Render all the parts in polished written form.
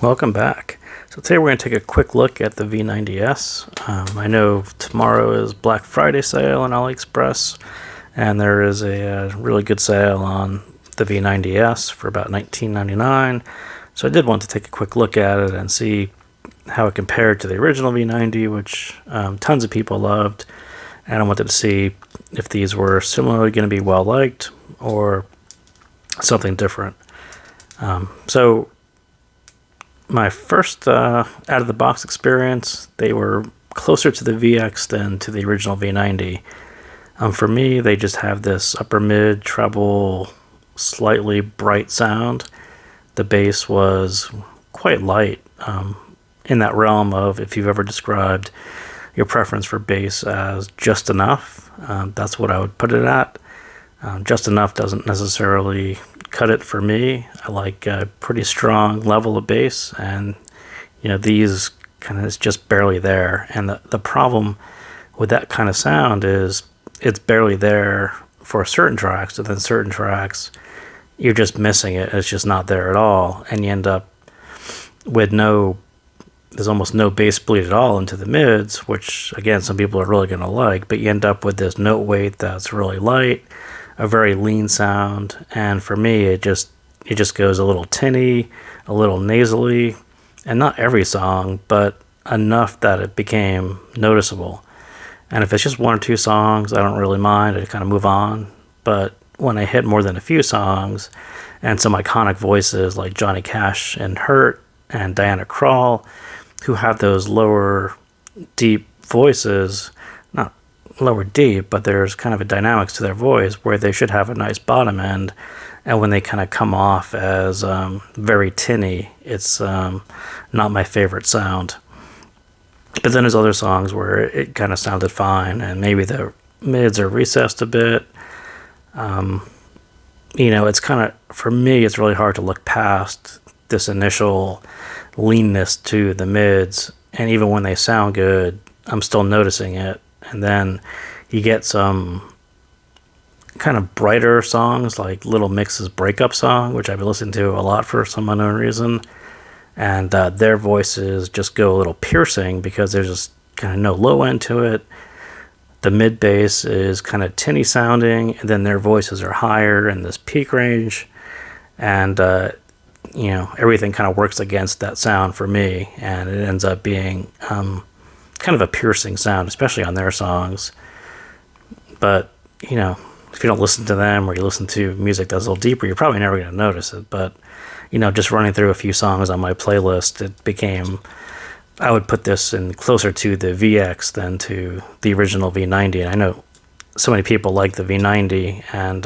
Welcome back. So today we're going to take a quick look at the V90S. I know tomorrow is Black Friday sale on AliExpress, and there is a really good sale on the V90S for about $19.99. So I did want to take a quick look at it and see how it compared to the original V90, which tons of people loved, and I wanted to see if these were similarly going to be well liked or something different. So my first out-of-the-box experience, they were closer to the VX than to the original V90. For me, they just have this upper mid, treble, slightly bright sound. The bass was quite light, in that realm of if you've ever described your preference for bass as just enough, that's what I would put it at. Just enough doesn't necessarily cut it for me. I like a pretty strong level of bass, and these kind of is just barely there. And the problem with that kind of sound is it's barely there for certain tracks, and then certain tracks you're just missing it. It's just not there at all, and you end up with there's almost no bass bleed at all into the mids, which again some people are really going to like, but you end up with this note weight that's really light, a very lean sound, and for me it just goes a little tinny, a little nasally, and not every song, but enough that it became noticeable. And if it's just one or two songs, I don't really mind, I kind of move on. But when I hit more than a few songs and some iconic voices like Johnny Cash and Hurt and Diana Krall, who have those lower deep voices, not lower deep, but there's kind of a dynamics to their voice where they should have a nice bottom end, and when they kind of come off as very tinny, it's not my favorite sound. But then there's other songs where it kind of sounded fine, and maybe the mids are recessed a bit. It's kind of, for me, it's really hard to look past this initial leanness to the mids, and even when they sound good, I'm still noticing it. And then you get some kind of brighter songs like Little Mix's breakup song, which I've been listening to a lot for some unknown reason, and their voices just go a little piercing because there's just kind of no low end to it. The mid bass is kind of tinny sounding, and then their voices are higher in this peak range, and everything kind of works against that sound for me, and it ends up being kind of a piercing sound, especially on their songs. But if you don't listen to them, or you listen to music that's a little deeper, you're probably never going to notice it. But just running through a few songs on my playlist, it became, I would put this in closer to the VX than to the original V90. And I know so many people like the V90 and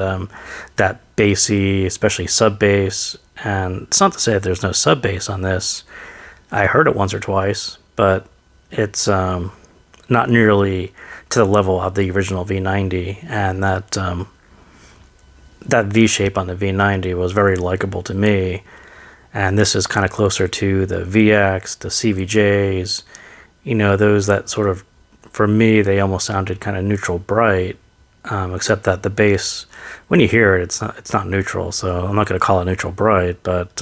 that bassy, especially sub bass. And it's not to say that there's no sub bass on this. I heard it once or twice, but it's not nearly to the level of the original V90, and that V shape on the V90 was very likable to me, and this is kind of closer to the VX, the CVJs, those that sort of, for me, they almost sounded kind of neutral bright, except that the bass, when you hear it, it's not neutral, so I'm not going to call it neutral bright, but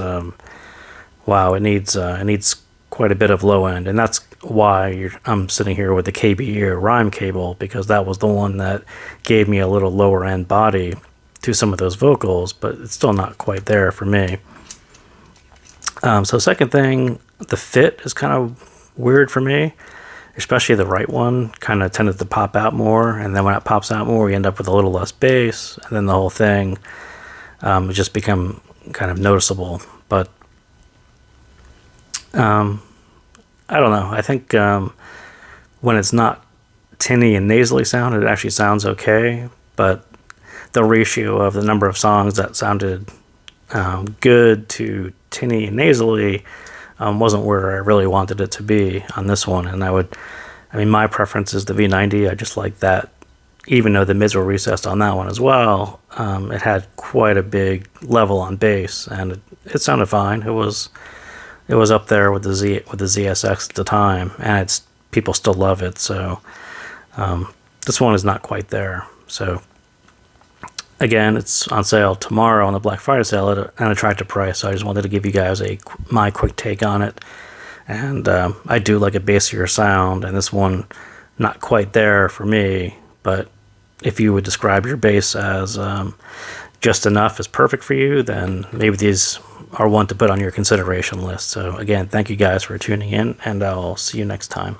wow, it needs quite a bit of low end, and that's why I'm sitting here with the KB ear rhyme cable, because that was the one that gave me a little lower end body to some of those vocals, but it's still not quite there for me. So second thing, the fit is kind of weird for me, especially the right one kind of tended to pop out more, and then when it pops out more, you end up with a little less bass, and then the whole thing it just become kind of noticeable. But I don't know. I think when it's not tinny and nasally sound, it actually sounds okay. But the ratio of the number of songs that sounded good to tinny and nasally wasn't where I really wanted it to be on this one. And my preference is the V90. I just like that. Even though the mids were recessed on that one as well, it had quite a big level on bass, and it sounded fine. It was up there with the ZSX at the time, and people still love it. So this one is not quite there. So again, it's on sale tomorrow on the Black Friday sale at an attractive price. So I just wanted to give you guys my quick take on it. And I do like a bassier sound, and this one not quite there for me. But if you would describe your bass as just enough is perfect for you, then maybe these are one to put on your consideration list. So again, thank you guys for tuning in, and I'll see you next time.